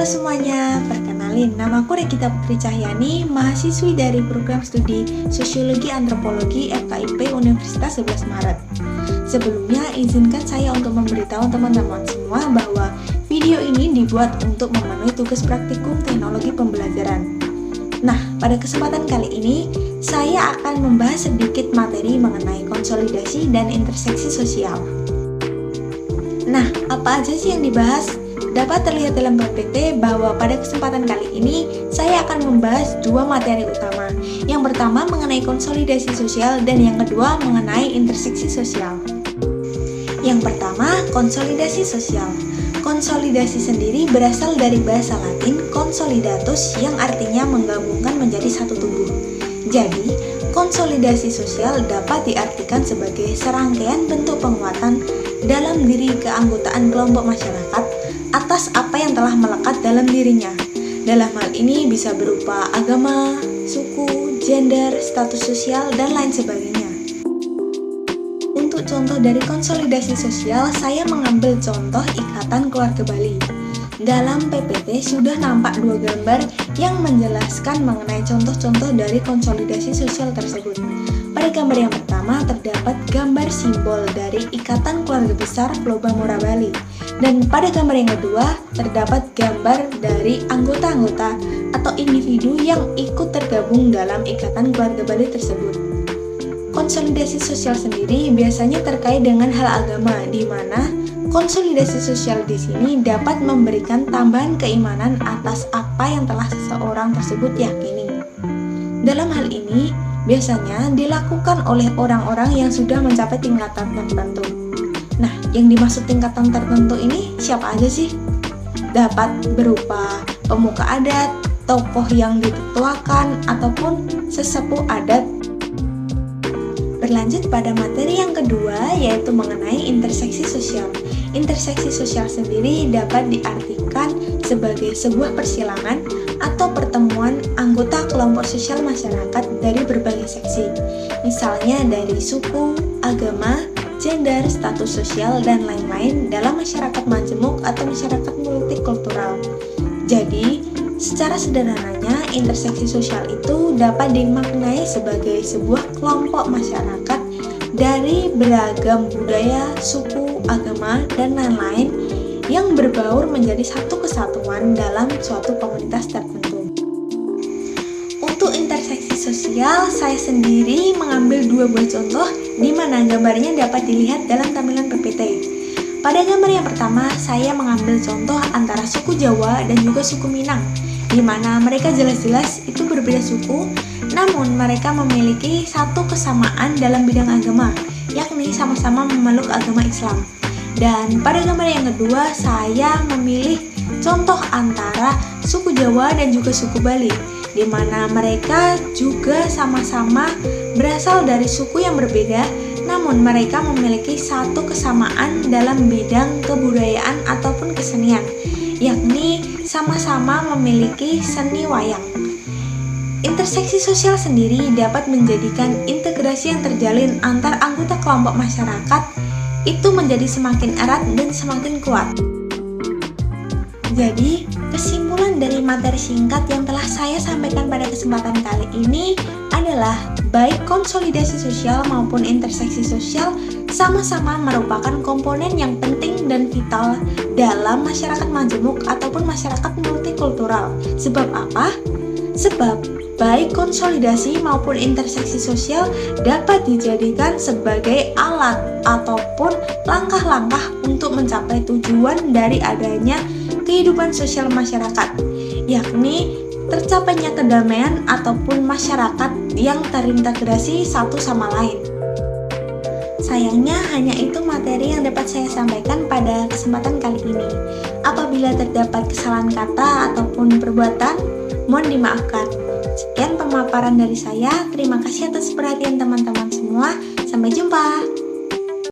semuanya, perkenalin, namaku Regita Putri Cahyani, mahasiswi dari program studi Sosiologi Antropologi FKIP Universitas 11 Maret. Sebelumnya, izinkan saya untuk memberitahu teman-teman semua bahwa video ini dibuat untuk memenuhi tugas praktikum teknologi pembelajaran. Nah, pada kesempatan kali ini, saya akan membahas sedikit materi mengenai konsolidasi dan interseksi sosial. Nah, apa aja sih yang dibahas? Dapat terlihat dalam PPT bahwa pada kesempatan kali ini saya akan membahas dua materi utama. Yang pertama mengenai konsolidasi sosial dan yang kedua mengenai interseksi sosial. Yang pertama, konsolidasi sosial. Konsolidasi sendiri berasal dari bahasa Latin consolidatus yang artinya menggabungkan menjadi satu tubuh. Jadi, konsolidasi sosial dapat diartikan sebagai serangkaian bentuk penguatan dalam diri keanggotaan kelompok masyarakat atas apa yang telah melekat dalam dirinya. Dalam hal ini bisa berupa agama, suku, gender, status sosial, dan lain sebagainya. Untuk contoh dari konsolidasi sosial, saya mengambil contoh Ikatan Keluarga Bali. Dalam PPT sudah nampak dua gambar yang menjelaskan mengenai contoh-contoh dari konsolidasi sosial tersebut. Pada gambar yang pertama terdapat gambar simbol dari Ikatan Keluarga Besar Floba Mora Bali. Dan pada gambar yang kedua terdapat gambar dari anggota-anggota atau individu yang ikut tergabung dalam Ikatan Keluarga Bali tersebut. Konsolidasi sosial sendiri biasanya terkait dengan hal agama, di mana konsolidasi sosial di sini dapat memberikan tambahan keimanan atas apa yang telah seseorang tersebut yakini. Dalam hal ini, biasanya dilakukan oleh orang-orang yang sudah mencapai tingkatan tertentu. Nah, yang dimaksud tingkatan tertentu ini siapa aja sih? Dapat berupa pemuka adat, tokoh yang dituakan, ataupun sesepuh adat. Berlanjut pada materi yang kedua, yaitu mengenai interseksi sosial. Interseksi sosial sendiri dapat diartikan sebagai sebuah persilangan atau pertemuan anggota kelompok sosial masyarakat dari berbagai seksi. Misalnya dari suku, agama, gender, status sosial, dan lain-lain dalam masyarakat majemuk atau masyarakat multikultural. Jadi, secara sederhananya, interseksi sosial itu dapat dimaknai sebagai sebuah kelompok masyarakat dari beragam budaya, suku, agama, dan lain-lain yang berbaur menjadi satu kesatuan dalam suatu komunitas tertentu. Untuk interseksi sosial, saya sendiri mengambil dua buah contoh di mana gambarnya dapat dilihat dalam tampilan PPT. Pada gambar yang pertama, saya mengambil contoh antara suku Jawa dan juga suku Minang, di mana mereka jelas-jelas itu berbeda suku, namun mereka memiliki satu kesamaan dalam bidang agama, yakni sama-sama memeluk agama Islam. Dan pada gambar yang kedua, saya memilih contoh antara suku Jawa dan juga suku Bali, di mana mereka juga sama-sama berasal dari suku yang berbeda, namun mereka memiliki satu kesamaan dalam bidang kebudayaan ataupun kesenian, yakni sama-sama memiliki seni wayang. Interseksi sosial sendiri dapat menjadikan integrasi yang terjalin antar anggota kelompok masyarakat itu menjadi semakin erat dan semakin kuat. Jadi, kesimpulan dari materi singkat yang telah saya sampaikan pada kesempatan kali ini adalah baik konsolidasi sosial maupun interseksi sosial sama-sama merupakan komponen yang penting dan vital dalam masyarakat majemuk ataupun masyarakat multikultural. Sebab apa? Sebab baik konsolidasi maupun interseksi sosial dapat dijadikan sebagai alat ataupun langkah-langkah untuk mencapai tujuan dari adanya kehidupan sosial masyarakat, yakni tercapainya kedamaian ataupun masyarakat yang terintegrasi satu sama lain. Sayangnya hanya itu materi yang dapat saya sampaikan pada kesempatan kali ini. Apabila terdapat kesalahan kata ataupun perbuatan, mohon dimaafkan. Sekian pemaparan dari saya. Terima kasih atas perhatian teman-teman semua. Sampai jumpa.